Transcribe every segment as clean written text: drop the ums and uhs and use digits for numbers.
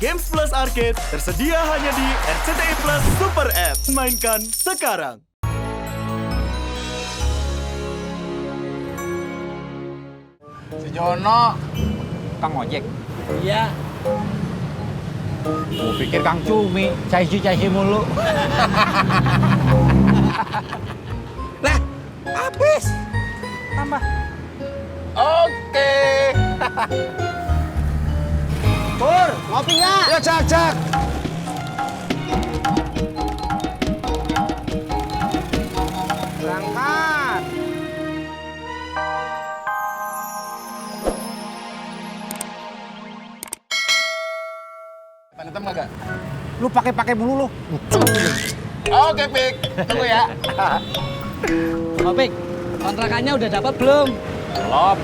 Games Plus Arcade tersedia hanya di RCTI Plus Super App. Mainkan sekarang. Si Jono, Kang ojek. iya. Gue pikir Kang Cumi, caci mulu. Lah, habis. Tambah. Oke. Pur, ngopi nggak? Ya, cak. Berangkat. Pan hitam kagak? Lu pakai mulu lu. Oke, Pik. Tunggu ya. Opik, kontrakannya udah dapat belum? Belum.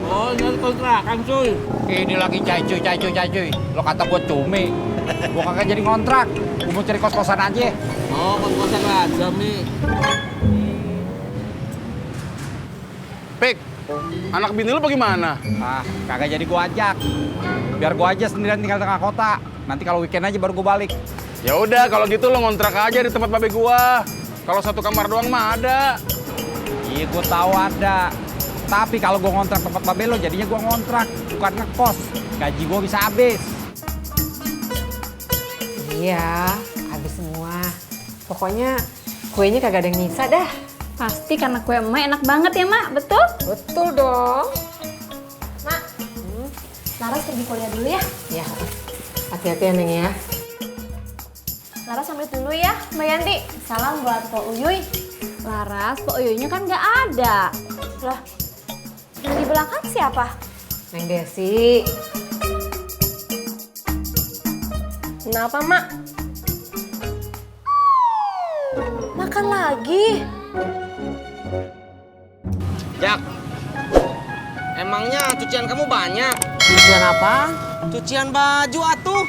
Oh, nyari kontrakan cuy. Ini lagi cacuy. Lo kata gue cumi. Gue kagak jadi ngontrak. Gue mau cari kos-kosan aja. Oh, kos-kosan aja nih. Pik, anak bini lu bagaimana? Ah, kagak jadi gue ajak. Biar gue aja sendirian tinggal tengah kota. Nanti kalau weekend aja baru gue balik. Ya udah, kalau gitu lo ngontrak aja di tempat babe gua. Kalau satu kamar doang mah ada. Iya, gue tahu ada. Tapi kalau gue ngontrak tempat babe lo, jadinya gue ngontrak, bukan ngekos. Gaji gue bisa habis. Iya, habis semua. Pokoknya kuenya kagak ada yang nyisa dah. Pasti karena kue emak enak banget ya, Mak. Betul? Betul dong. Mak, Laras pergi kuliah dulu ya. Ya, hati-hati ya Neng ya. Laras sampai dulu ya, Mbak Yanti. Salam buat Po Uyuy. Laras, Po Uyuynya kan nggak ada. Lah, yang di belakang siapa? Neng Desi. Kenapa, Mak? Makan lagi. Jak, emangnya cucian kamu banyak? Cucian apa? Cucian baju atuh.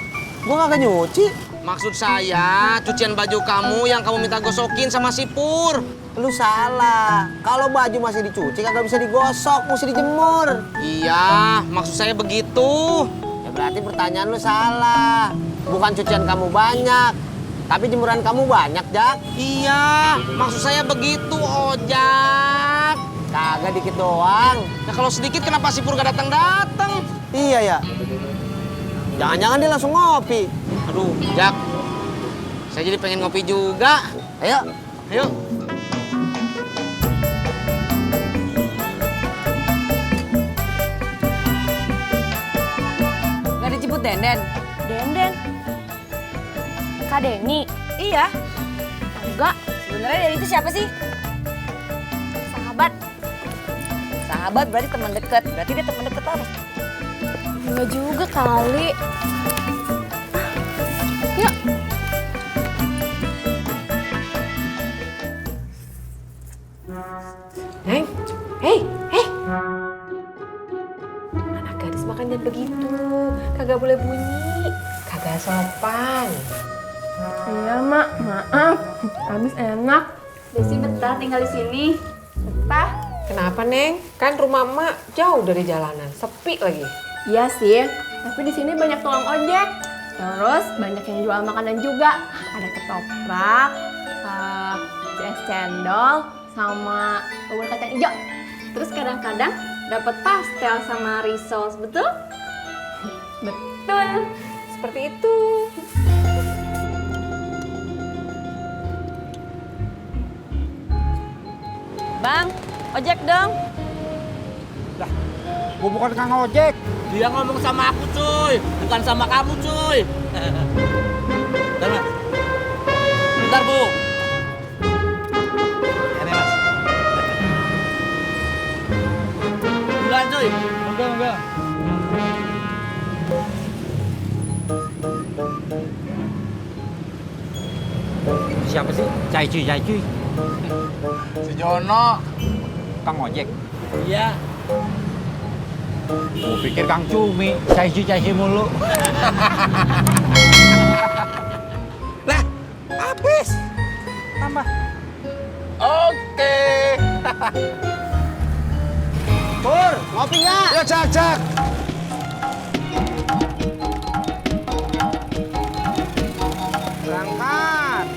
Gua kagak nyuci. Maksud saya, cucian baju kamu yang kamu minta gosokin sama si Pur. Lu salah. Kalau baju masih dicuci kagak bisa digosok, mesti dijemur. Iya, maksud saya begitu. Ya berarti pertanyaan lu salah. Bukan cucian kamu banyak, tapi jemuran kamu banyak, Jak. Iya, maksud saya begitu, Ojak. Kagak dikit doang. Ya kalau sedikit kenapa si Pur gak datang-datang? Iya ya. Jangan-jangan dia langsung ngopi. Aduh, Jak. Saya jadi pengen ngopi juga. Ayo. Ayo. Gak dijemput Denden? Denden. Kak Deni. Iya. Enggak, Sebenarnya Deni itu siapa sih? sahabat. Sahabat berarti teman dekat. Berarti dia teman dekat apa? Enggak juga kali. Yuk. Neng, hei. Anak gadis makan jangan begitu. Kagak boleh bunyi. Kagak sopan. Iya, Mak. Maaf. Habis enak. Desi betah tinggal di sini. Betah? Kenapa, Neng? Kan rumah emak jauh dari jalanan. Sepi lagi. Iya sih. Tapi di sini banyak tukang ojek. Terus banyak yang jual makanan juga. Ada ketoprak, es cendol, sama bubur kacang hijau. Terus kadang-kadang dapat pastel sama risol, betul? Betul. Seperti itu. Bang, ojek dong. Dah, gue bukan Kang ojek. Dia ngomong sama aku, cuy. Bukan sama kamu, cuy. Bentar, Mas. Bentar, Bu. Ini, Mas. Bulan, cuy. Enggak. Siapa sih? Cacuy. Si Jono, Kang ojek. Iya. Gue pikir Kang Cumi, caci mulu. lah, habis. Tambah. Oke. Pur, ngopi nggak? Ya, cak. Berangkat.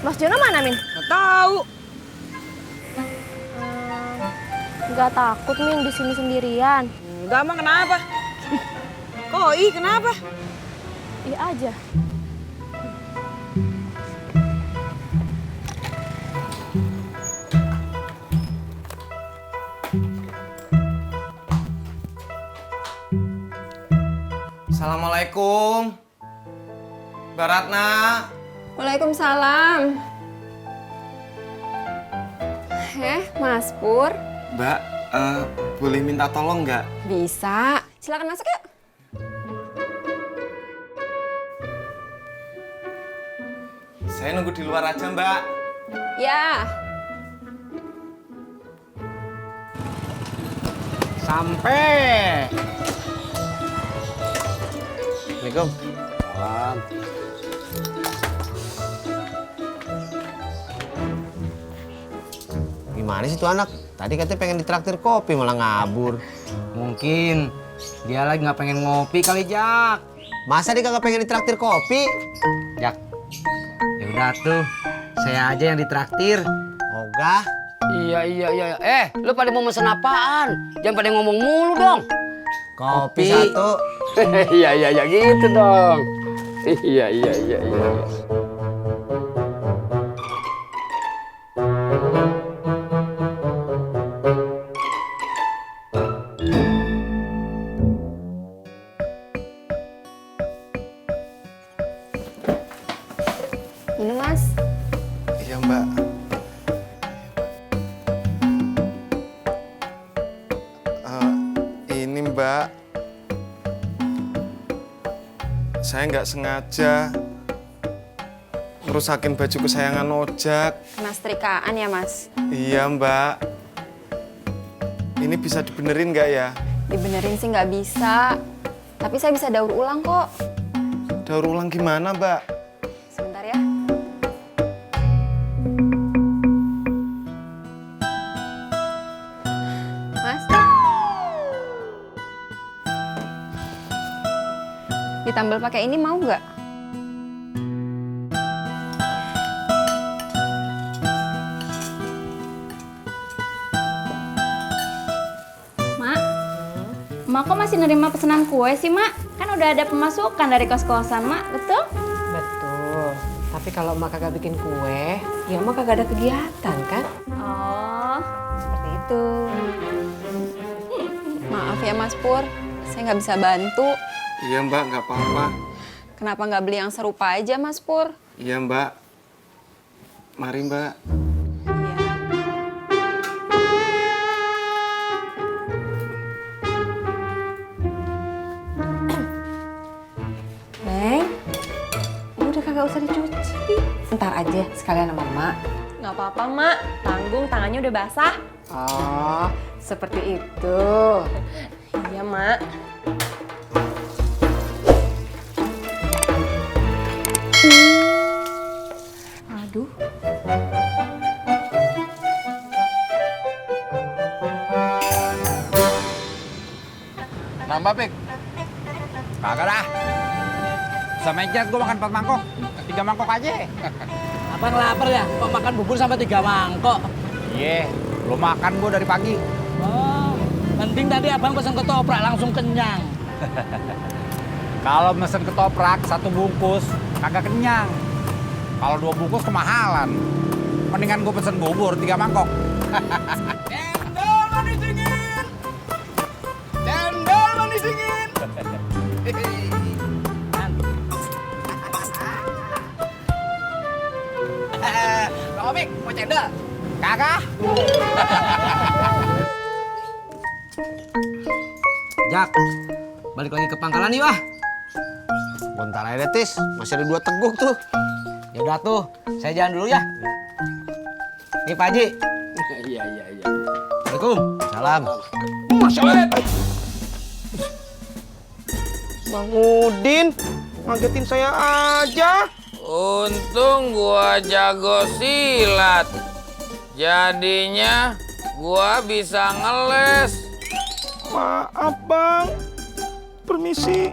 Mas Jono mana, Min? Nggak tahu. Nggak takut, Min, di sini sendirian. Enggak, emang kenapa? Koi, kenapa? Iya aja. Assalamualaikum. Mbak Ratna. Waalaikumsalam. Mas Pur. Mbak, boleh minta tolong nggak? Bisa. Silakan masuk yuk. Saya nunggu di luar aja, Mbak. Ya. Sampai. Assalamualaikum. Salam. Gimana sih tuh anak? Tadi katanya pengen ditraktir kopi malah ngabur. Mungkin dia lagi nggak pengen ngopi kali, Jak. Masa dia kagak pengen ditraktir kopi? Jak, ya udah tuh, saya aja yang ditraktir. Ogah. Iya. Lu pada mau mesen apaan? Jangan pada ngomong mulu dong. Kopi satu. Iya, gitu dong. Iya. Minum, Mas. Iya, Mbak. Ini, Mbak. Saya nggak sengaja ngerusakin baju kesayangan Ojak. Kena setrikaan ya, Mas? Iya, Mbak. Ini bisa dibenerin nggak ya? Dibenerin sih nggak bisa. Tapi saya bisa daur ulang kok. Daur ulang gimana, Mbak? Sebentar ya. Mas. Ditambal pakai ini mau nggak? Mak kok masih nerima pesanan kue sih, Mak? Kan udah ada pemasukan dari kos-kosan, Mak, betul? Betul. Tapi kalau emak kagak bikin kue, ya emak kagak ada kegiatan kan? Oh, Seperti itu. Maaf ya, Mas Pur. Saya nggak bisa bantu. Iya, Mbak, nggak apa-apa. Kenapa nggak beli yang serupa aja, Mas Pur? Iya, Mbak. Mari, Mbak. Iya. Neng, udah kagak usah dicuci. Ntar aja sekalian sama emak. Nggak apa-apa, Mak. Tanggung, tangannya udah basah. Oh, seperti itu. Iya, Mak. Aduh. Nambah, Pik. Kagak dah. Semeja gue makan 4 mangkok. 3 mangkok aja. Abang lapar ya? Kok makan bubur sampai 3 mangkok? Iya, belum makan gue dari pagi. Oh, penting tadi abang pesan ketoprak langsung kenyang. Kalau mesen ketoprak 1 bungkus, kagak kenyang. Kalau 2 bungkus kemahalan. Mendingan gue pesen bubur 3 mangkok. Cendol manis dingin. Cendol manis dingin. Bang Opik, mau cendol? Kagak. Jak, balik lagi ke pangkalan yuk ah. Bentar aja deh, Tis. Masih ada 2 teguk tuh. Ya udah tuh, saya jalan dulu ya. Nih Pak Haji. Iya. Assalamualaikum. Salam. Masya Allah. Bang Udin, ngagetin saya aja. Untung gua jago silat. Jadinya gua bisa ngeles. Maaf bang, permisi.